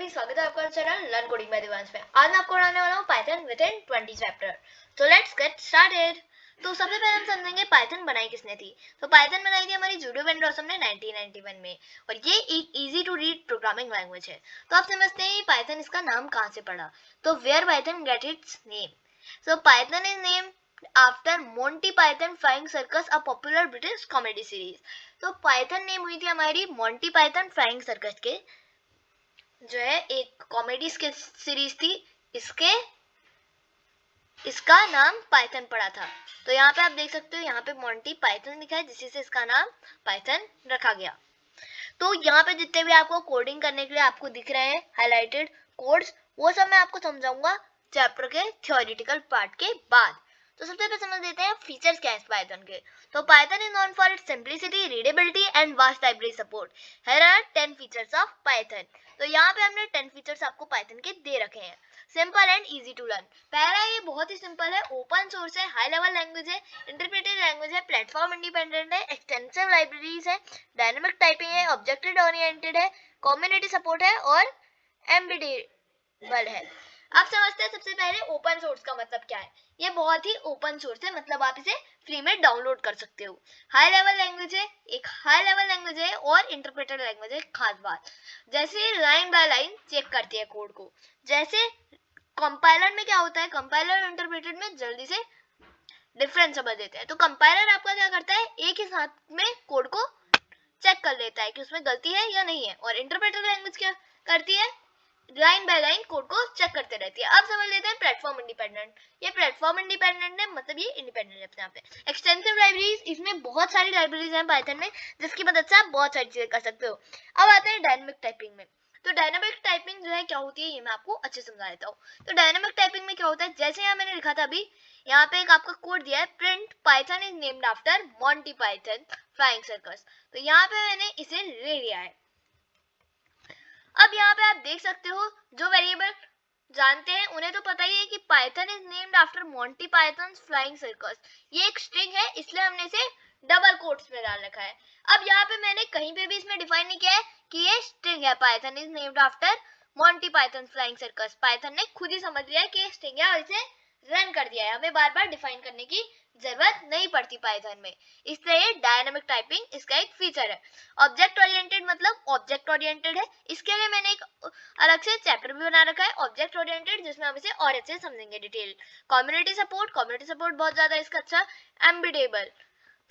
सभी, स्वागत है आपका channel learn coding by Divansh में। आज मैं आपको पढ़ाने वाला हूँ पाइथन विद इन 20 चैप्टर। तो लेट्स गेट स्टार्टेड। तो सबसे पहले हम समझेंगे पाइथन बनाई किसने थी। तो पाइथन बनाई थी हमारी जूडो वेन रॉसम ने 1991 में, और ये एक easy to read programming language है। तो आप समझते हैं पाइथन इसका नाम कहाँ से पड़ा। तो where Python get its name. So Python is name after Monty Python Flying Circus, a popular British comedy series. तो पाइथन नेम हुई थी हमारी मोंटी पाइथन फ्लाइंग सर्कस के, जो है एक कॉमेडी सीरीज थी, इसका नाम पाइथन पड़ा था। तो यहाँ पे आप देख सकते हो, यहाँ पे मोंटी पाइथन लिखा है, जिससे इसका नाम पाइथन रखा गया। तो यहाँ पे जितने भी आपको कोडिंग करने के लिए आपको दिख रहे हैं हाईलाइटेड कोड्स, वो सब मैं आपको समझाऊंगा चैप्टर के थ्योरेटिकल पार्ट के बाद। तो सबसे पहले समझ लेते हैं फीचर्स क्या है पाइथन के। तो Python is known for its simplicity, readability and vast library support. Here are 10 features of Python. तो यहाँ पे हमने 10 फीचर्स आपको पाइथन के दे रखे हैं। Simple and easy to learn. पहला, ये बहुत ही सिंपल है, ओपन सोर्स है, हाई लेवल लैंग्वेज है, इंटरप्रेटेड लैंग्वेज है, प्लेटफॉर्म इंडिपेंडेंट है, एक्सटेंसिव लाइब्रेरीज है, डायनामिक टाइपिंग है, ऑब्जेक्ट ओरिएंटेड है, कम्युनिटी सपोर्ट है और एम्बेडेबल है। आप समझते हैं सबसे पहले ओपन सोर्स का मतलब क्या है। ये बहुत ही ओपन सोर्स है, मतलब आप इसे फ्री में डाउनलोड कर सकते हो। हाई लेवल लैंग्वेज है, एक हाई लेवल लैंग्वेज है और इंटरप्रेटेड लैंग्वेज है। खास बात, जैसे लाइन बाय लाइन चेक करती है कोड को। जैसे कंपाइलर में क्या होता है, कंपाइलर इंटरप्रेटेड में जल्दी से डिफरेंस समझ देते हैं। तो कंपाइलर आपका क्या करता है, एक ही साथ में कोड को चेक कर लेता है कि उसमें गलती है या नहीं है, और इंटरप्रेटेड लैंग्वेज क्या करती है, लाइन बाय लाइन कोड को चेक करते रहती है। अब समझ लेते हैं प्लेटफॉर्म इंडिपेंडेंट। ये प्लेटफॉर्म इंडिपेंडेंट है, मतलब ये इंडिपेंडेंट है अपने आप पे। एक्सटेंसिव लाइब्रेरीज, इसमें बहुत सारी लाइब्रेरीज हैं पाइथन में, जिसकी मदद से आप बहुत सारी चीजें कर सकते हो। अब आते हैं डायनामिक टाइपिंग में। तो डायनामिक टाइपिंग जो है क्या होती है, ये मैं आपको अच्छे समझा देता हूँ। तो डायनामिक टाइपिंग में क्या होता है, जैसे यहाँ मैंने लिखा था अभी, यहाँ पे एक आपका कोड दिया है, print Python is named after Monty Python Flying circus. तो यहाँ पे मैंने इसे ले लिया है। अब यहाँ पे आप देख सकते हो, जो वेरिएबल जानते हैं उन्हें तो पता ही है कि Python is named after Monty Python Flying circus. ये एक स्ट्रिंग है, इसलिए हमने इसे डबल कोट्स में डाल रखा है। अब यहाँ पे मैंने कहीं पे भी इसमें डिफाइन नहीं किया है कि ये स्ट्रिंग है, Python is named after Monty Python Flying circus. Python ने खुद ही समझ लिया है कि ये स्ट्रिंग है और इसे रन कर दिया है, हमें बार बार डिफाइन करने की जरूरत नहीं पड़ती पाइथन में। इसलिए डायनामिक टाइपिंग इसका एक फीचर है। ऑब्जेक्ट ओरिएंटेड मतलब ऑब्जेक्ट ओरिएंटेड है, इसके लिए मैंने एक अलग से चैप्टर भी बना रखा है ऑब्जेक्ट ओरिएंटेड, जिसमें हम इसे और अच्छे से समझेंगे डिटेल। कम्युनिटी सपोर्ट बहुत ज्यादा इसका अच्छा। एम्बेडेबल।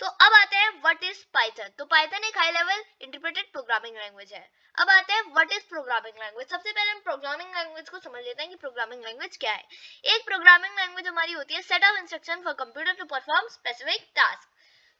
तो अब आते हैं व्हाट इज पाइथन। तो पाइथन एक high level interpreted programming language है। अब आते हैं व्हाट इज प्रोग्रामिंग लैंग्वेज। सबसे पहले हम प्रोग्रामिंग लैंग्वेज को समझ लेते हैं कि प्रोग्रामिंग लैंग्वेज क्या है। एक प्रोग्रामिंग लैंग्वेज हमारी होती है set of instruction for computer to perform specific task.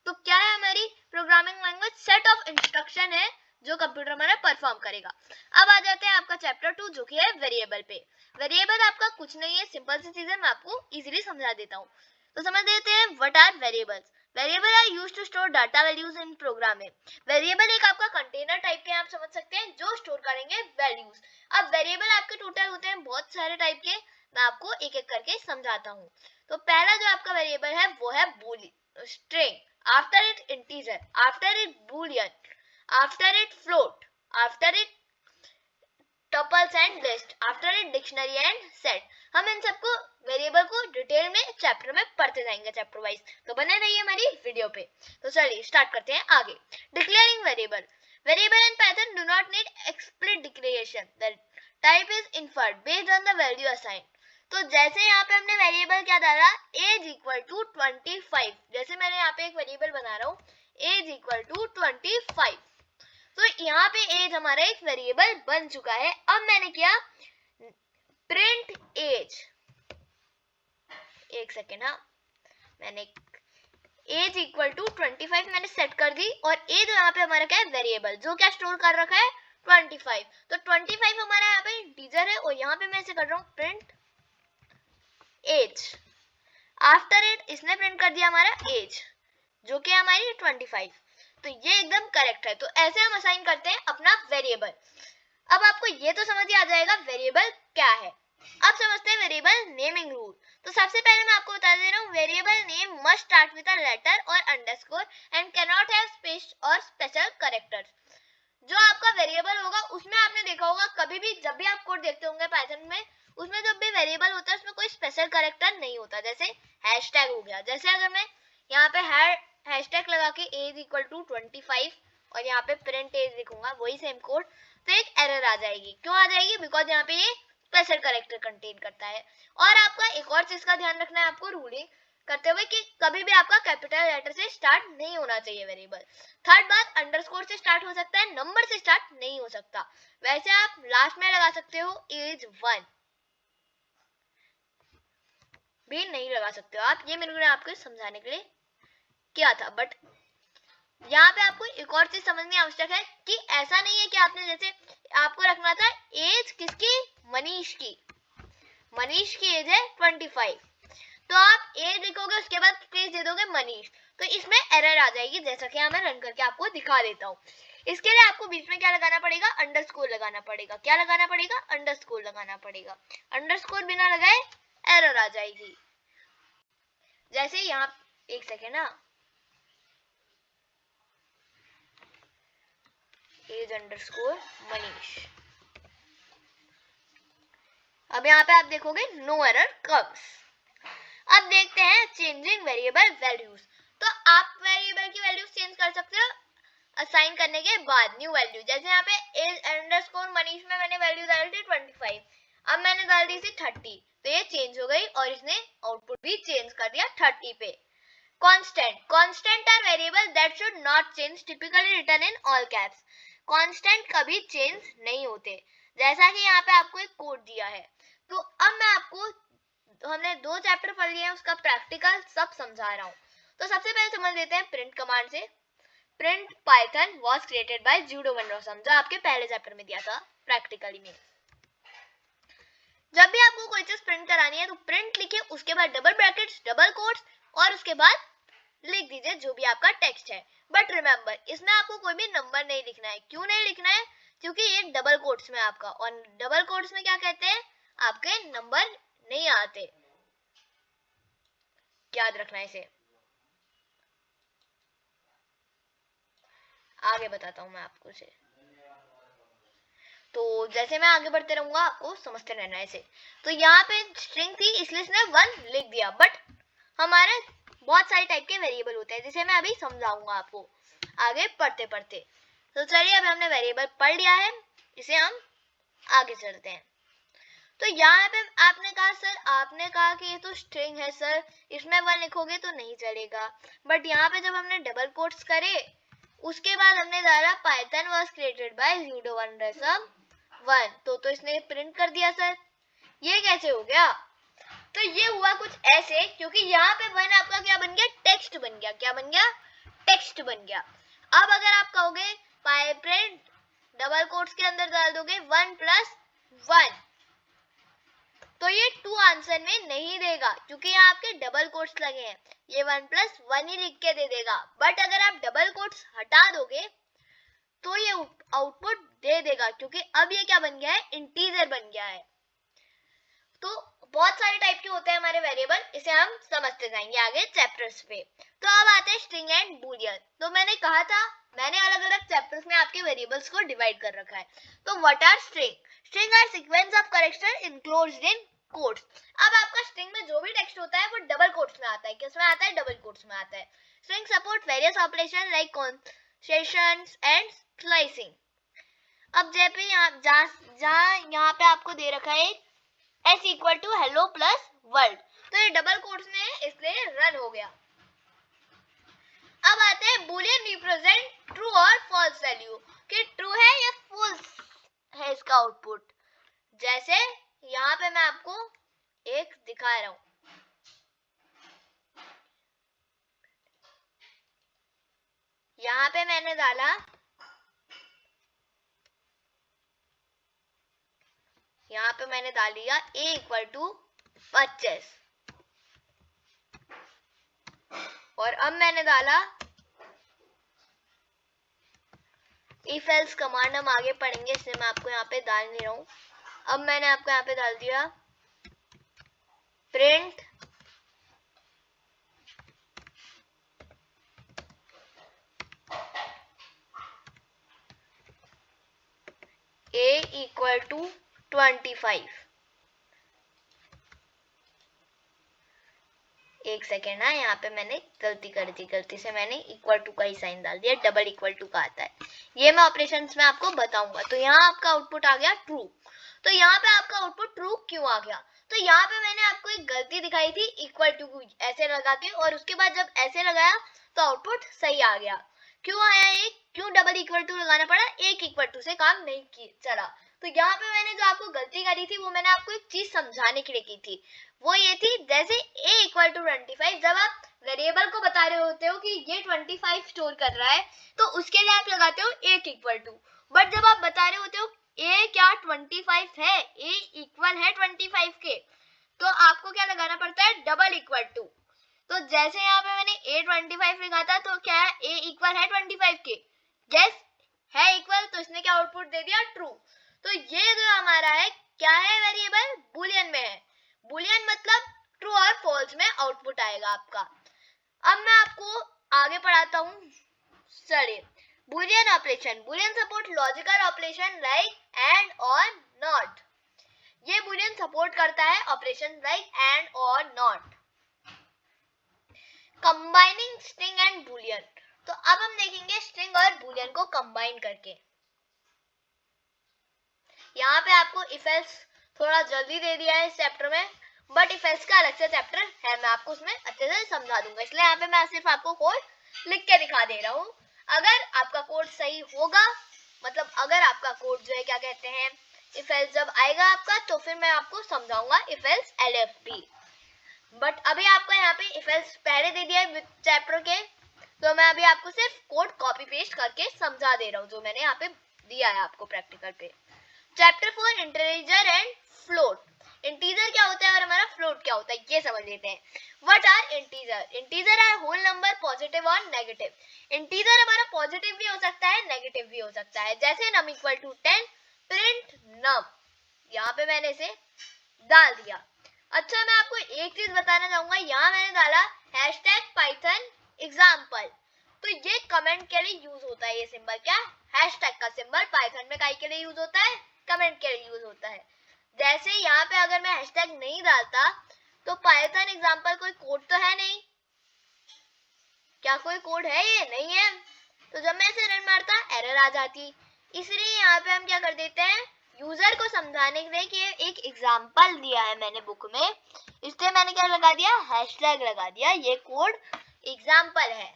तो क्या है हमारी programming language, set of instruction है जो कंप्यूटर हमारा परफॉर्म करेगा। अब आ जाते हैं आपका चैप्टर 2, जो कि है वेरिएबल पे। वेरिएबल आपका कुछ नहीं है, सिंपल सी चीजें मैं आपको इजीली समझा देता हूँ। तो समझ लेते हैं what are variables. Variable are used to store data values in program में। वेरिएबल एक आपका कंटेनर टाइप के आप समझ सकते हैं, जो स्टोर करेंगे वैल्यूज। अब वेरिएबल आपके टोटल होते हैं बहुत सारे टाइप के, मैं आपको एक एक करके समझाता हूँ। तो पहला जो आपका वेरिएबल है वो है Boolean string, after it integer, after it Boolean, after it float, after it tuples and list, after it dictionary and set. हम इन सबको वेरिएबल को डिटेल में चैप्टर में पढ़ते जाएंगे चैप्टर वाइज, तो बने रहिए हमारी वीडियो पे। तो चलिए स्टार्ट करते हैं आगे। Declaring variable. Variable in Python do not need explicit declaration, the type is inferred based on the value assigned. तो जैसे यहाँ पे हमने वेरिएबल क्या डाला, एज इक्वल टू 25। जैसे मैंने यहाँ पे एक वेरिएबल बना रहा हूँ, एज इक्वल टू 25। तो यहाँ पे एज हमारा एक वेरिएबल बन चुका है। अब मैंने किया प्रिंट एज, एक सेकेंड, हाँ, मैंने एज इक्वल टू 25 मैंने सेट कर दी, और एज यहाँ पे हमारा क्या है, वेरिएबल, जो क्या स्टोर कर रखा है 25। तो 25 हमारा यहाँ पे इंटीजर है, और यहाँ पे मैं इसे कर रहा हूँ प्रिंट एज। आफ्टर इट इसने प्रिंट कर दिया हमारा एज, जो कि हमारी 25। तो ये एकदम करेक्ट है। तो ऐसे हम असाइन करते हैं अपना वेरिएबल। अब आपको ये तो समझ ही आ जाएगा वेरिएबल क्या है। अब समझते हैं वेरिएबल नेमिंग रूल। तो सबसे पहले मैं आपको बता दे रहा हूँ, variable name must start with a letter और underscore and can not have space और स्पेशल कैरेक्टर्स। जो आपका वेरिएबल होगा उसमें आपने देखा होगा कभी भी जब भी आप कोड देखते होंगे पाइथन में, उसमें जब भी वेरिएबल होता है उसमें कोई स्पेशल कैरेक्टर नहीं होता, जैसे हैशटैग हो गया। जैसे अगर मैं यहाँ पे हैशटैग लगा के एज इक्वल टू 25 और यहाँ पे प्रिंट एज लिखूंगा, वही सेम कोड, तो एक एरर आ जाएगी। क्यों आ जाएगी? बिकॉज यहाँ पे ये स्पेशल कैरेक्टर कंटेन करता है। और आपका एक और चीज का ध्यान रखना है आपको रूलिंग करते हुए कि कभी भी आपका कैपिटल लेटर से स्टार्ट नहीं होना चाहिए वेरिएबल। थर्ड बात, अंडरस्कोर से स्टार्ट हो सकता है, नंबर से स्टार्ट नहीं हो सकता। वैसे आप लास्ट में लगा सकते हो एज 1 भी नहीं लगा सकते हो आप, ये मैंने आपको समझाने के लिए किया था। बट यहाँ पे आपको एक और चीज समझनी आवश्यक है कि ऐसा नहीं है कि आपने जैसे आपको रखना था एज किसकी, मनीष की, मनीष की एज है 25, तो आप एज लिखोगे उसके बाद स्पेस दे दोगे मनीष, तो इसमें एरर आ जाएगी। जैसा कि मैं रन करके आपको दिखा देता हूँ। इसके लिए आपको बीच में क्या लगाना पड़ेगा, अंडरस्कोर लगाना पड़ेगा। क्या लगाना पड़ेगा? अंडरस्कोर लगाना पड़ेगा। अंडरस्कोर बिना लगाए एरर आ जाएगी। जैसे यहाँ एक सेकेंड ना, एज अंडरस्कोर मनीष, अब यहाँ पे आप देखोगे नो एरर कम्स। अब देखते हैं चेंजिंग वेरिएबल वैल्यूज। तो आप वेरिएबल की वैल्यूज चेंज कर सकते हो असाइन करने के बाद न्यू वैल्यू। जैसे यहाँ पे एज अंडरस्कोर मनीष में मैंने वैल्यू डाली थी 25, अब मैंने डाल दी थी 30, तो ये चेंज हो गई और इसने आउटपुट भी चेंज कर दिया 30 पे। Constant are variable that should not change, typically written in all caps. Constant कभी चेंज नहीं होते। जैसा कि यहाँ पे आपको एक कोड दिया है, तो अब मैं आपको, हमने 2 चैप्टर पढ़ लिए हैं, उसका प्रैक्टिकल सब समझा रहा हूँ। तो सबसे पहले समझ लेते हैं प्रिंट कमांड से। Print Python was created by Guido van Rossum, जो आपके पहले चैप्टर में दिया था प्रैक्टिकली में। जब भी आपको कोई चीज प्रिंट करानी है तो प्रिंट लिखिए, उसके बाद डबल ब्रैकेट्स, डबल कोट्स और उसके बाद लिख दीजिए जो भी आपका टेक्स्ट है। बट रिमेंबर, इसमें आपको कोई भी नंबर नहीं लिखना है। क्यों नहीं लिखना है? क्योंकि ये डबल कोट्स में आपका, और डबल कोट्स में क्या कहते हैं, आपके नंबर नहीं आते। याद रखना इसे। आगे बताता हूँ मैं आपको इसे। तो जैसे मैं आगे बढ़ते रहूंगा आपको समझते रहना है इसे। तो यहाँ पे स्ट्रिंग थी इसलिए इसने 1 लिख दिया, बट हमारे बहुत सारे टाइप के वेरिएबल होते हैं जिसे मैं अभी समझाऊंगा आपको आगे पढ़ते पढ़ते। तो चलिए अभी हमने वेरिएबल पढ़ लिया है, इसे हम आगे चलते हैं। तो यहाँ पे आपने कहा सर, आपने कहा कि ये तो स्ट्रिंग है सर, इसमें 1 लिखोगे तो नहीं चलेगा। बट यहाँ पे जब हमने डबल कोट्स करे उसके बाद हमने डाला Python was created by Guido van Rossum 1, तो इसने प्रिंट कर दिया सर। ये कैसे हो गया? तो ये हुआ कुछ ऐसे, क्योंकि यहाँ पे 1 आपका क्या बन गया, टेक्स्ट बन गया। क्या बन गया? टेक्स्ट बन गया। अब अगर आप कहोगे पाई प्रिंट डबल कोट्स के अंदर डाल दोगे 1 + 1, तो ये 2 आंसर में नहीं देगा क्योंकि यहाँ आपके डबल कोट्स लगे हैं। ये 1 + 1 ही लिख के दे देगा। बट अगर आप डबल कोट्स हटा दोगे तो ये आउटपुट दे देगा, क्योंकि अब ये क्या बन गया है, इंटीजर बन गया है। तो बहुत सारे टाइप के होते हैं हमारे वेरिएबल, इसे हम समझते जाएंगे आगे चैप्टर्स पे। तो अब आते हैं स्ट्रिंग एंड बूलियन। तो मैंने कहा था मैंने अलग अलग चैप्टर्स में आपके वेरिएबल्स को डिवाइड कर रखा है। तो what are string? String are sequence of character enclosed in quotes. अब आपका स्ट्रिंग में जो भी टेक्स्ट होता है वो डबल कोट्स में आता है। किसमें आता है? डबल कोट्स में आता है। String support various operation like concessions and slicing. अब जैसे यहाँ पे आपको दे रखा है S = hello + world, तो ये डबल कोट्स में है इसलिए रन हो गया। अब आते हैं बूलियन रिप्रेजेंट ट्रू और फॉल्स वैल्यू, कि ट्रू है या फॉल्स है इसका आउटपुट। जैसे यहाँ पे मैं आपको एक दिखा रहा हूं, यहाँ पे मैंने डाला, यहाँ पे मैंने डाल दिया A = 25 और अब मैंने डाला इफ एल्स कमांड, हम आगे पढ़ेंगे इसलिए मैं आपको यहाँ पे डाल नहीं रहा हूं। अब मैंने आपको यहाँ पे डाल दिया प्रिंट A इक्वल टू 25। एक सेकेंड, हाँ यहाँ पे मैंने गलती कर दी, गलती से मैंने इक्वल टू का ही साइन डाल दिया, डबल इक्वल टू का आता है। ये मैं ऑपरेशंस में आपको बताऊंगा। तो यहाँ आपका आउटपुट आ गया ट्रू। तो यहाँ पे आपका आउटपुट ट्रू क्यों आ गया? तो यहाँ पे मैंने आपको एक गलती दिखाई थी, इक्वल टू ऐसे लगा के, और उसके बाद जब ऐसे लगाया तो आउटपुट सही आ गया। क्यों आया ये? क्यों डबल इक्वल टू लगाना पड़ा? एक इक्वल टू से काम नहीं चला। तो यहाँ पे मैंने जो आपको गलती करी थी वो मैंने आपको एक चीज समझाने के लिए की थी। वो ये थी, जैसे a इक्वल टू 25, जब आप वेरिएबल को बता रहे होते हो कि ये 25 स्टोर कर रहा है तो उसके लिए आप लगाते हो एक इक्वल टू। बट जब आप बता रहे होते हो a क्या 25 है, a इक्वल है 25 के, तो आपको क्या लगाना पड़ता है? Double equal to. तो जैसे यहाँ पे मैंने a 25 लिखा था तो क्या है? a इक्वल है 25 के, यस है इक्वल, तो इसने क्या आउटपुट दे दिया? ट्रू। तो ये जो हमारा है क्या है? वेरिएबल बुलियन में है। बुलियन मतलब ट्रू और फॉल्स में आउटपुट आएगा आपका। अब मैं आपको आगे पढ़ाता हूँ। चलिए, Boolean operation. Boolean support logical operation like and और नॉट। ये बुलियन सपोर्ट करता है ऑपरेशन लाइक एंड और not. Combining string and Boolean. तो अब हम देखेंगे स्ट्रिंग और बुलियन को कंबाइन करके। यहाँ पे आपको इफ एल्स थोड़ा जल्दी दे दिया है इस चैप्टर में, बट इफ एल्स का अलग से चैप्टर है, मैं आपको उसमें अच्छे से समझा दूंगा, इसलिए यहाँ पे मैं सिर्फ आपको कोड लिख के दिखा दे रहा हूँ। अगर आपका कोड सही होगा, मतलब अगर आपका कोड जो है क्या कहते हैं, इफ एल्स जब आएगा आपका तो फिर मैं आपको समझाऊंगा इफ एल्स एलएफपी। बट अभी आपका यहाँ पे इफ एल्स पहले दे दिया है चैप्टर के, तो मैं अभी आपको सिर्फ कोड कॉपी पेस्ट करके समझा दे रहा हूँ जो मैंने यहाँ पे दिया है आपको प्रैक्टिकल पे। Chapter 4 integer and float. Integer क्या होता है और हमारा फ्लोट क्या होता है ये समझ लेते हैं। What are integer? Integer are whole number, positive और नेगेटिव। इंटीजर हमारा पॉजिटिव भी हो सकता है, नेगेटिव भी हो सकता है। जैसे नम इक्वल टू 10, प्रिंट नम, यहाँ पे मैंने इसे डाल दिया। अच्छा, मैं आपको एक चीज बताना चाहूंगा, यहाँ मैंने डाला #python example, तो ये कमेंट के लिए यूज होता है। ये सिंबल क्या? हैशटैग का सिंबल पाइथन में काहे के लिए यूज होता है? कमेंट के लिए यूज होता है। जैसे यहाँ पे अगर मैं हैशटैग नहीं डालता तो पाइथन एग्जाम्पल कोई कोड तो है नहीं, क्या कोई कोड है? ये नहीं है। तो जब मैं इसे रन मारता एरर आ जाती। इसलिए यहाँ पे हम क्या कर देते हैं, यूजर को समझाने के लिए कि एक एग्जाम्पल दिया है मैंने बुक में, इसलिए मैंने क्या लगा दिया? हैशटैग लगा दिया। ये कोड एग्जाम्पल है।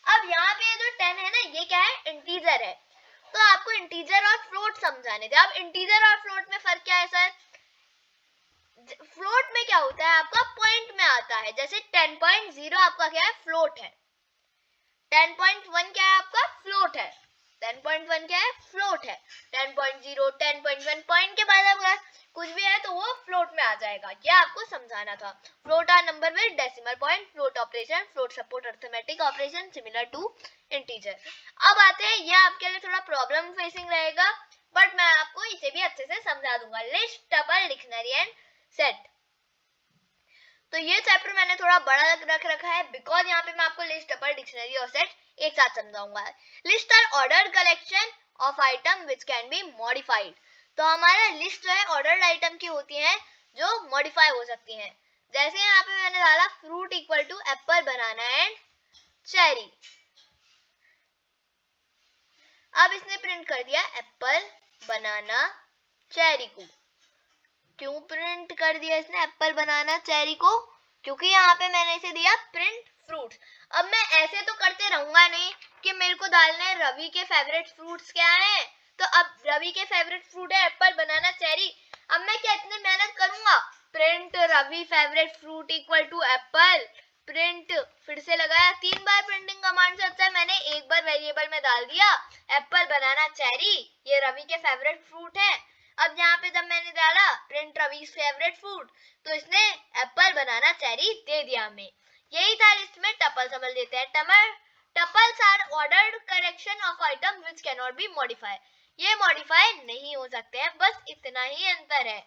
अब यहाँ पे जो 10 है ना, ये क्या है? इंटीजर है। तो आपको इंटीजर और फ्लोट समझाने थे। अब इंटीजर और फ्लोट में फर्क क्या है सर? फ्लोट में क्या होता है आपका? पॉइंट में आता है। जैसे 10.0 आपका क्या है? फ्लोट है। 10.1 क्या है आपका? फ्लोट है। 10.1 क्या है? फ्लोट है। 10.0, 10.1 पॉइंट के बाद अगर कुछ भी है तो वो फ्लोट में आ जाएगा। ये आपको समझाना था। Float are number with decimal point, float operation, float support arithmetic operation similar to integer. अब आते हैं, ये आपके लिए थोड़ा प्रॉब्लम फेसिंग रहेगा, बट मैं आपको इसे भी अच्छे से समझा दूंगा। List, tuple, dictionary and set. तो ये चैप्टर मैंने थोड़ा बड़ा रख रखा है बिकॉज यहाँ पे मैं आपको लिस्ट, टपल, डिक्शनरी और सेट एक साथ समझाऊंगा। List are ordered collection of item which can be modified. तो हमारा लिस्ट जो है ऑर्डर्ड आइटम की होती है जो मॉडिफाई हो सकती हैं। जैसे यहाँ पे मैंने डाला fruit equal to apple, banana and cherry. अब इसने प्रिंट कर दिया एप्पल, बनाना, चेरी को। क्यों प्रिंट कर दिया इसने एप्पल, बनाना, चेरी को? क्योंकि यहाँ पे मैंने इसे दिया प्रिंट फ्रूट्स। अब मैं ऐसे तो करते रहूंगा नहीं कि मेरे को डालना है रवि के फेवरेट फ्रूट्स क्या है, तो अब रवि के फेवरेट फ्रूट है एप्पल, बनाना, चेरी। अब मैं क्या इतनी मेहनत करूंगा? Print Ravi favourite fruit equal to apple, print, फिर से लगाया। 3 बार प्रिंटिंग कमांड से अच्छा है मैंने एक बार वेरिएबल में डाल दिया एप्पल, बनाना, चेरी, ये रवि के फेवरेट फ्रूट है। अब यहाँ पे जब मैंने डाला प्रिंट रवीज फेवरेट फूड, तो इसने एप्पल, बनाना, चेरी दे दिया हमें। यही था लिस्ट में टपल समझ लेते हैं। Tuples are ordered collection of item which can not be modify. ये मॉडिफाई नहीं हो सकते हैं, बस इतना ही अंतर है,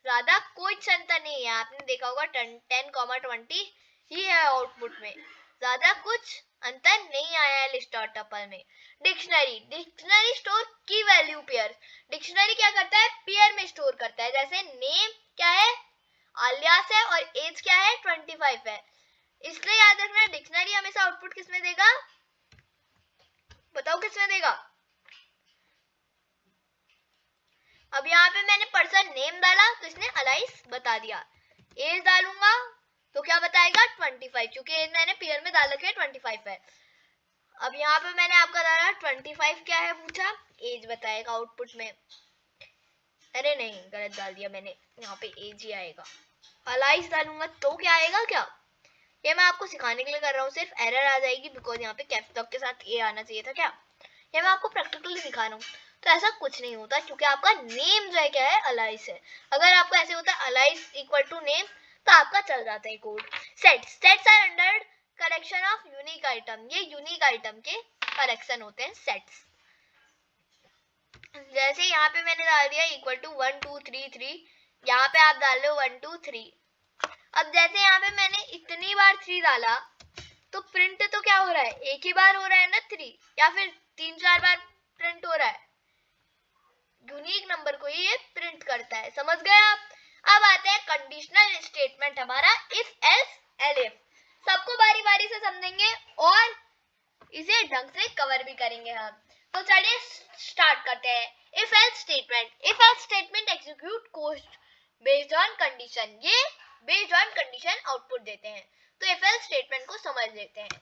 ज्यादा कोई अंतर नहीं है। आपने देखा होगा 10, 20 ही है आउटपुट में, ज्यादा कुछ अंतर नहीं आया है लिस्ट और टपल में। डिक्शनरी स्टोर की वैल्यू पेयर। डिक्शनरी क्या करता है, पेयर में स्टोर करता है। जैसे नेम क्या है, अलियास है, और एज क्या है, 25 है। इसलिए याद रखना डिक्शनरी हमेशा आउटपुट किसमें देगा, बताओ किसमें देगा। अब यहाँ पे मैंने पर्सन नेम डाला तो इसने अलाइस बता दिया। एज डालूंगा तो क्या बताएगा, 25, क्योंकि एज मैंने पेयर में डाल रखी है, 25 है। अब यहाँ पे मैंने आपका डाला 25 क्या है पूछा, एज बताएगा आउटपुट में। अरे नहीं, गलत डाल दिया मैंने, यहाँ पे एज ही आएगा। अलाइस डालूंगा तो क्या आएगा, क्या, ये मैं आपको सिखाने के लिए कर रहा हूँ, सिर्फ एरर आ जाएगी बिकॉज यहाँ पे कैप्स लॉक के साथ ये आना चाहिए था। क्या, ये मैं आपको प्रैक्टिकली दिखा रहा हूँ। तो ऐसा कुछ नहीं होता क्योंकि आपका नेम जो है क्या है, अलाइस है। अगर आपको ऐसे होता है अलाइस इक्वल टू नेम तो आपका चल जाता है code. Sets are under collection of unique item. ये यूनिक आइटम के कलेक्शन होते हैं सेट्स। जैसे यहाँ पे मैंने डाल दिया इक्वल टू 1 2 3 3, यहाँ पे आप डाल लो 1 2 3। अब जैसे यहाँ पे मैंने इतनी बार 3 डाला तो प्रिंट तो क्या हो रहा है, एक ही बार हो रहा है ना 3, या फिर 3-4 बार प्रिंट हो रहा है। यूनिक नंबर को ये प्रिंट करता है, समझ गए आप। अब आते हैं कंडीशनल स्टेटमेंट हमारा इफ एल्स एलिफ। सबको बारी बारी से समझेंगे और इसे ढंग से कवर भी करेंगे हम। तो चलिए स्टार्ट करते हैं। If else statement execute code based on condition. ये बेस्ड ऑन कंडीशन आउटपुट देते हैं। तो इफ एल्स स्टेटमेंट को समझ लेते हैं।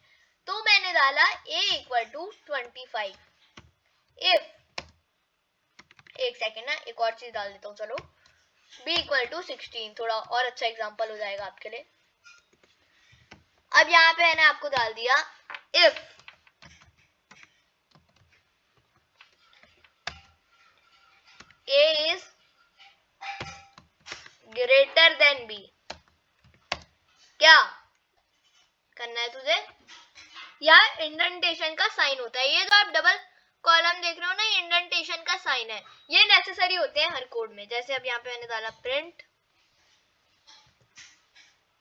तो मैंने डाला a इक्वल टू 25। इफ, एक सेकेंड ना, एक और चीज डाल देता हूँ, चलो b इक्वल टू 16, थोड़ा और अच्छा एग्जांपल हो जाएगा आपके लिए। अब यहाँ पे मैंने आपको डाल दिया if a is greater than b। क्या करना है तुझे, या इंडेंटेशन का साइन होता है, ये जो आप डबल कॉलम देख रहे हो ना, ये इंडेंटेशन का साइन है। ये नेसेसरी होते हैं हर कोड में। जैसे अब यहाँ पे मैंने डाला प्रिंट,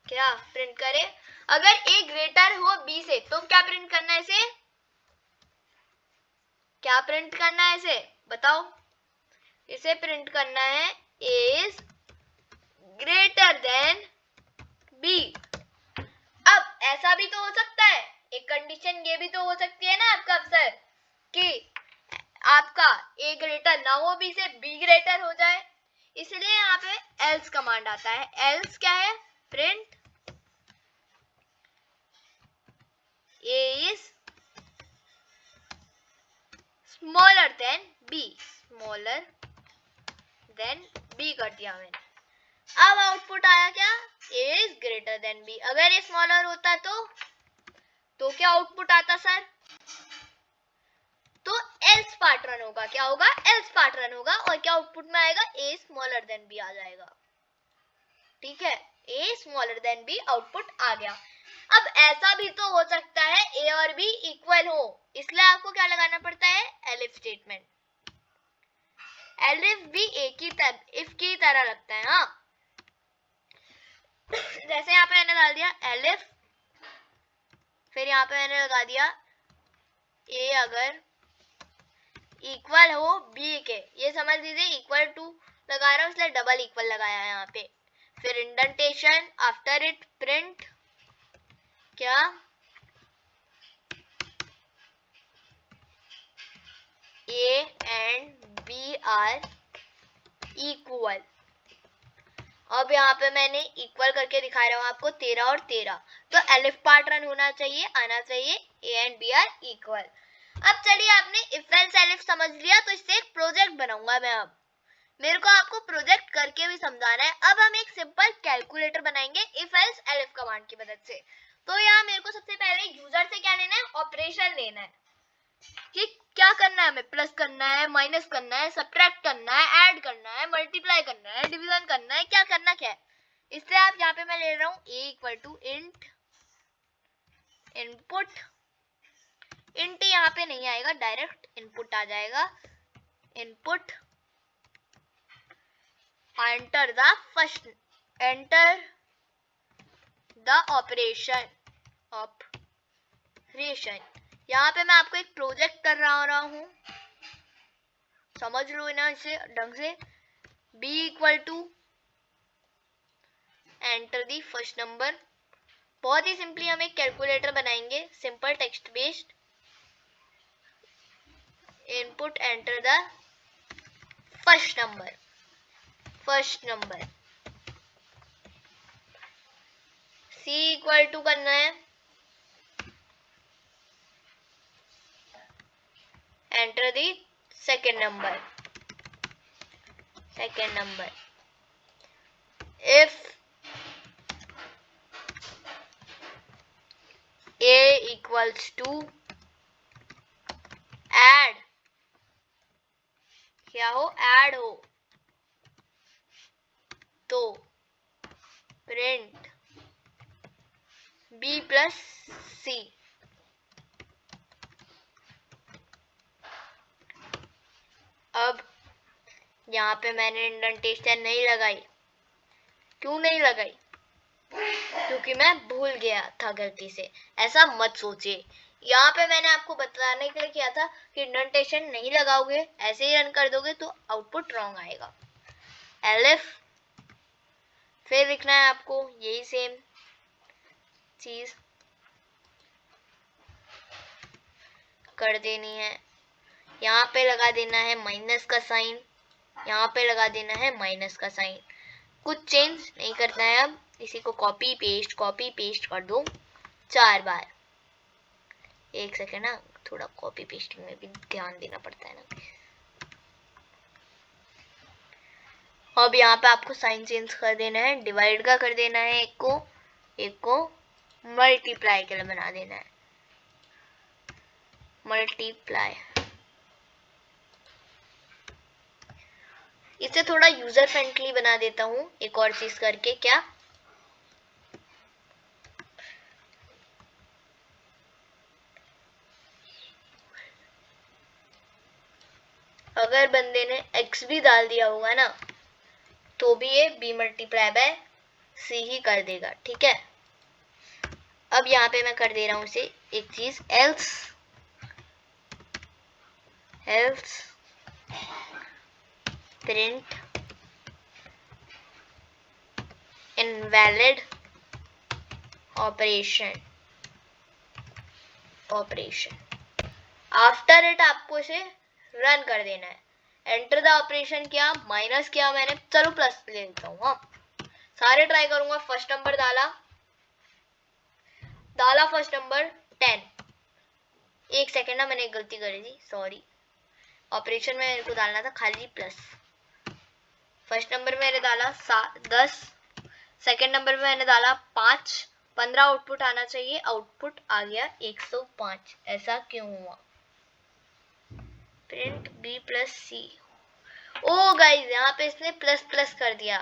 क्या प्रिंट करे, अगर a ग्रेटर हो b से तो क्या प्रिंट करना है इसे, क्या प्रिंट करना है इसे बताओ। इसे प्रिंट करना है a is greater than b। अब ऐसा भी तो हो सकता है, एक कंडीशन ये भी तो हो सकती है ना आपका अफसर, कि आपका a ग्रेटर ना हो b से, b ग्रेटर हो जाए। इसलिए यहाँ पे else कमांड आता है। else क्या है, print a is smaller than b, smaller than b कर दिया मैंने। अब आउटपुट आया क्या, a is greater than b। अगर ये स्मॉलर होता तो क्या आउटपुट आता सर, तो else पार्ट रन होगा। क्या होगा, else पार्ट रन होगा, और क्या आउटपुट में आएगा, a स्मॉलर देन b आ जाएगा। ठीक है, a smaller than b output आ गया। अब ऐसा भी तो हो सकता है a और b इक्वल हो, इसलिए आपको क्या लगाना पड़ता है, एलिफ स्टेटमेंट। एलिफ भी एक ही इफ की तरह लगता है। हाँ, जैसे यहाँ पे मैंने डाल दिया एलिफ, फिर यहाँ पे मैंने लगा दिया a अगर इक्वल हो b के, ये समझ लीजिए इक्वल टू लगा रहा हूँ इसलिए डबल इक्वल लगाया है यहाँ पे। फिर इंडेंटेशन, आफ्टर इट प्रिंट क्या, a and b are equal. अब यहाँ पे मैंने इक्वल करके दिखा रहा हूँ आपको 13 और 13, तो एलिफ पार्ट रन होना चाहिए, आना चाहिए a and b are equal. अब चलिए, आपने इफ एल्स एलिफ समझ लिया, तो इससे एक प्रोजेक्ट बनाऊंगा मैं। अब मेरे को आपको प्रोजेक्ट करके भी समझाना है। अब हम एक सिंपल कैलकुलेटर बनाएंगे इफ एल्स एलिफ कमांड की मदद से। तो यहाँ मेरे को सबसे पहले यूजर से क्या लेना है, ऑपरेशन लेना है कि क्या करना है, हमें प्लस करना है, माइनस करना है, सब्ट्रैक्ट करना है, ऐड करना है, मल्टीप्लाई करना है, डिवीजन करना है, क्या करना क्या है। इसलिए आप यहाँ पे मैं ले रहा हूँ a equal to int input. Int यहाँ पे नहीं आएगा, डायरेक्ट इनपुट आ जाएगा। Input enter the operation reaction. यहाँ पे मैं आपको एक प्रोजेक्ट कर रहा हूँ, समझ लो ना इसे ढंग से। b equal to enter the first number. बहुत ही सिंपली हम एक कैलकुलेटर बनाएंगे, simple text based. Input enter the first number, c equal to करना है enter the second number, if a equals to add, क्या हो, ऐड हो, तो प्रिंट b प्लस c। अब यहाँ पे मैंने इंडेंटेशन नहीं लगाई। क्यों नहीं लगाई? क्योंकि मैं भूल गया था गलती से। ऐसा मत सोचिए, यहाँ पे मैंने आपको बताने के लिए किया था कि इंडेंटेशन नहीं लगाओगे, ऐसे ही रन कर दोगे तो आउटपुट रॉन्ग आएगा। एलिफ, फिर लिखना है आपको यही सेम चीज कर देनी है। यहाँ पे लगा देना है माइनस का साइन, यहाँ पे लगा देना है माइनस का साइन। कुछ चेंज नहीं करना है। अब इसी को कॉपी पेस्ट कर दो 4 बार। एक सेकेंड ना, थोड़ा कॉपी पेस्टिंग में भी ध्यान देना पड़ता है ना। अब यहाँ पे आपको साइन चेंज कर देना है, डिवाइड का कर देना है, एक को मल्टीप्लाई के लिए बना देना है, मल्टीप्लाई। इसे थोड़ा यूजर फ्रेंडली बना देता हूँ एक और चीज करके। क्या? अगर बंदे ने x भी डाल दिया होगा ना तो भी ये b मल्टीप्लाई बाय c ही कर देगा, ठीक है। अब यहाँ पे मैं कर दे रहा हूँ इसे एक चीज, else print invalid operation. After it आपको इसे रन कर देना है। एंटर द ऑपरेशन किया, माइनस किया मैंने, चलो प्लस ले लेता हूँ। हाँ, सारे ट्राई करूंगा। फर्स्ट नंबर डाला फर्स्ट नंबर 10। एक सेकेंड ना, मैंने एक गलती करी थी, सॉरी। ऑपरेशन में मेरे को डालना था खाली प्लस। फर्स्ट नंबर में मैंने डाला 10, सेकेंड नंबर में मैंने डाला 5, 15 आउटपुट आना चाहिए, आउटपुट आ गया 105। ऐसा क्यों हुआ? प्रिंट b प्लस सी। ओ गाइस, यहाँ पे इसने प्लस प्लस कर दिया।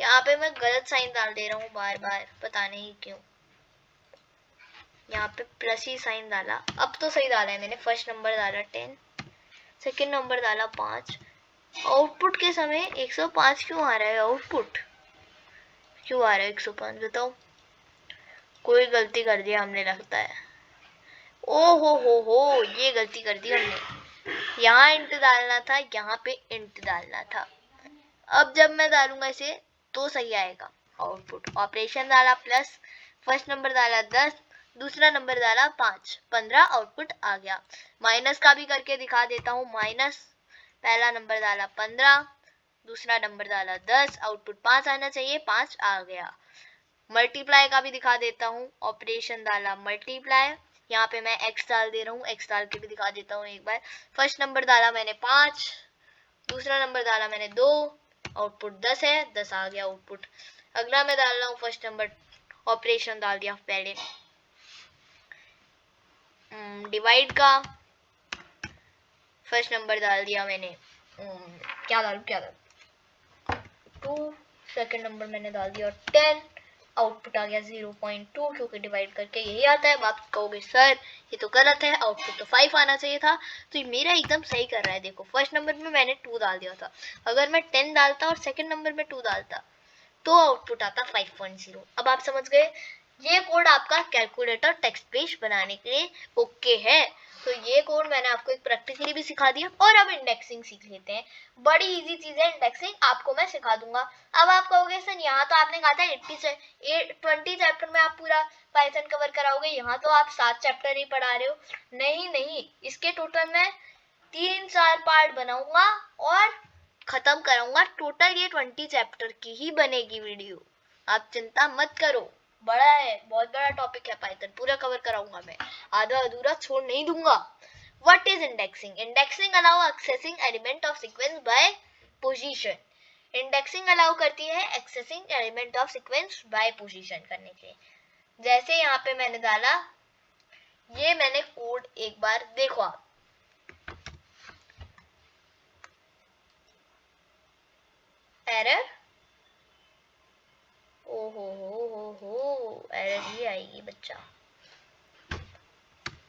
यहाँ पे मैं गलत साइन डाल दे रहा हूँ बार बार, पता नहीं क्यों। यहाँ पे प्लस ही साइन डाला, अब तो सही डाला है मैंने। फर्स्ट नंबर डाला 10, सेकंड नंबर डाला 5। आउटपुट के समय 105 क्यों आ रहा है? आउटपुट क्यों आ रहा है 105? बताओ। कोई गलती कर दिया हमने लगता है। ओ हो, ये गलती कर दी हमने। यहाँ इंट डालना था, यहाँ पे इंट डालना था। अब जब मैं डालूंगा इसे तो सही आएगा आउटपुट। ऑपरेशन डाला प्लस, फर्स्ट नंबर डाला 10, दूसरा नंबर डाला 5, 15 आउटपुट आ गया। माइनस का भी करके दिखा देता हूँ। माइनस, पहला नंबर डाला 15, दूसरा नंबर डाला 10, आउटपुट 5 आना चाहिए, 5 आ गया। मल्टीप्लाई का भी दिखा देता हूँ। ऑपरेशन डाला मल्टीप्लाई, यहाँ पे मैं x डाल दे रहा हूँ, x डाल के भी दिखा देता हूँ एक बार। फर्स्ट नंबर डाला मैंने 5, दूसरा नंबर डाला मैंने 2, आउटपुट 10 है, 10 आ गया आउटपुट। अगला मैं डाल रहा हूँ फर्स्ट नंबर, ऑपरेशन डाल दिया पहले डिवाइड का, फर्स्ट नंबर डाल दिया मैंने क्या डालूं 2, सेकंड नंबर मैंने डाल दिया 10, आउटपुट आ गया 0.2, क्योंकि डिवाइड करके यही आता है। आप कहोगे सर ये तो गलत है, आउटपुट तो 5 आना चाहिए था। तो ये मेरा एकदम सही कर रहा है। देखो, फर्स्ट नंबर में मैंने 2 डाल दिया था, अगर मैं 10 डालता और सेकंड नंबर में 2 डालता तो आउटपुट आता 5.0। अब आप समझ गए ये कोड आपका कैलकुलेटर टेक्स्ट पेज बनाने के लिए ओके है। तो ये कोड मैंने आपको एक प्रैक्टिकली भी सिखा दिया। और अब इंडेक्सिंग सीख लेते हैं। बड़ी इजी चीज है इंडेक्सिंग, आपको मैं सिखा दूंगा। अब आप कहोगे सर यहाँ तो आपने कहा था 20 चैप्टर में आप पूरा पाइथन कवर कराओगे, यहाँ तो आप 7 चैप्टर ही पढ़ा रहे हो। नहीं, इसके टोटल मैं 3-4 पार्ट बनाऊंगा और खत्म कराऊंगा। टोटल ये 20 चैप्टर की ही बनेगी वीडियो, आप चिंता मत करो। बड़ा है, बहुत बड़ा टॉपिक है पाइथन, पूरा कवर कराऊंगा मैं, आधा अधूरा छोड़ नहीं दूंगा। What is indexing? Indexing allow accessing element of sequence by position. Indexing allow करती है accessing element of sequence by position करने के लिए। जैसे यहाँ पे मैंने डाला, ये मैंने कोड एक बार देखो आप, एरर, ओहो हो एरर ही आएगी बच्चा।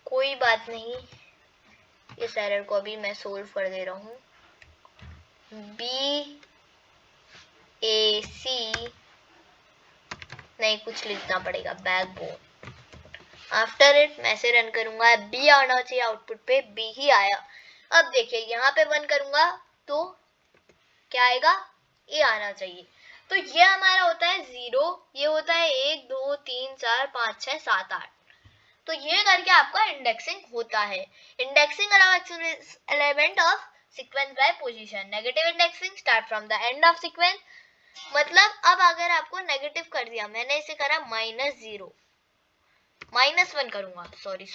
कोई बात नहीं, इस एरर को अभी मैं सोल्व कर दे रहा हूँ। BAC नहीं, कुछ लिखना पड़ेगा, बैकबोन। आफ्टर इट मैं से रन करूंगा, B आना चाहिए आउटपुट पे, B ही आया। अब देखिए यहाँ पे 1 करूंगा तो क्या आएगा? A आना चाहिए। तो ये हमारा होता है 0, ये होता है 1 2 3 4 5 6 7 8। तो ये करके आपका इंडेक्सिंग होता है। Indexing allow element of sequence by position. Negative indexing start from the end of sequence. मतलब अब अगर आपको नेगेटिव कर दिया, मैंने इसे करा -0, -1 करूंगा, सॉरी,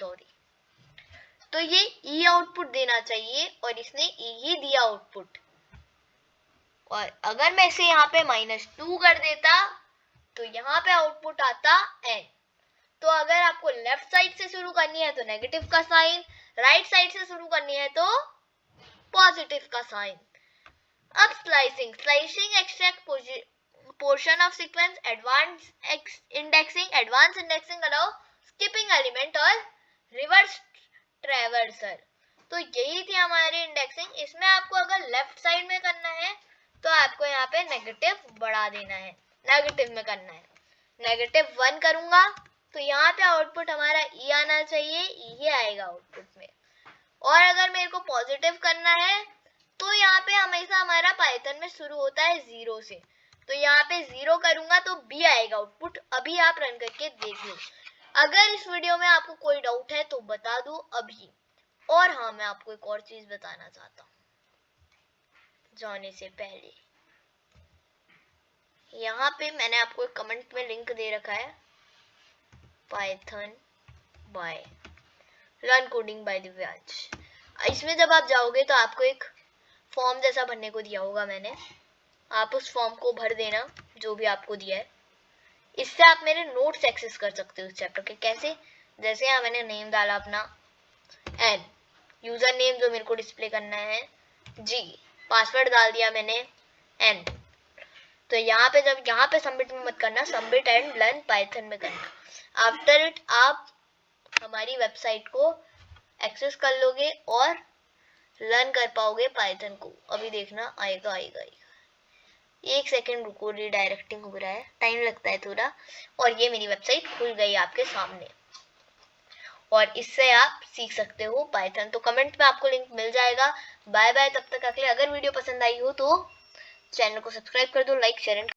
तो ये E आउटपुट देना चाहिए और इसने E ही दिया आउटपुट। और अगर मैं इसे यहाँ पे -2 कर देता तो यहाँ पे आउटपुट आता N। तो अगर आपको लेफ्ट साइड से शुरू करनी है तो नेगेटिव का साइन, राइट साइड से शुरू करनी है तो पॉजिटिव का साइन। अब slicing extract portion of sequence, advance indexing allow skipping element और रिवर्स ट्रैवर्सल। तो यही थी हमारी इंडेक्सिंग। इसमें आपको अगर लेफ्ट साइड में करना है तो आपको यहाँ पे नेगेटिव बढ़ा देना है, नेगेटिव में करना है। -1 करूंगा तो यहाँ पे आउटपुट हमारा E आना चाहिए, E ही आएगा आउटपुट में। और अगर मेरे को पॉजिटिव करना है तो यहाँ पे हमेशा हमारा पाइथन में शुरू होता है 0 से, तो यहाँ पे 0 करूंगा तो B आएगा आउटपुट। अभी आप रन करके देख लो। अगर इस वीडियो में आपको कोई डाउट है तो बता दो अभी। और हाँ, मैं आपको एक और चीज बताना चाहता हूँ जाने से पहले। यहाँ पे मैंने आपको एक कमेंट में लिंक दे रखा है, Python by learn coding by Divyansh. इसमें जब आप जाओगे तो आपको एक फॉर्म जैसा भरने को दिया होगा मैंने, आप उस फॉर्म को भर देना जो भी आपको दिया है। इससे आप मेरे नोट्स एक्सेस कर सकते हो उस चैप्टर के। कैसे? जैसे यहाँ मैंने नेम डाला अपना N, यूजर नेम जो मेरे को डिस्प्ले करना है G, पासवर्ड डाल दिया मैंने N। तो यहाँ पे जब यहाँ पे सबमिट में मत करना, सबमिट एंड लर्न पाइथन में करना। आफ्टर इट आप हमारी वेबसाइट को एक्सेस कर लोगे और लर्न कर पाओगे पाइथन को। अभी देखना, आएगा। 1 सेकेंड रुको, रीडायरेक्टिंग हो रहा है, टाइम लगता है थोड़ा। और ये मेरी वेबसाइट खुल गई आपके सामने और इससे आप सीख सकते हो पाइथन। तो कमेंट में आपको लिंक मिल जाएगा। बाय बाय, तब तक के लिए। अगर वीडियो पसंद आई हो तो चैनल को सब्सक्राइब कर दो, लाइक शेयर एंड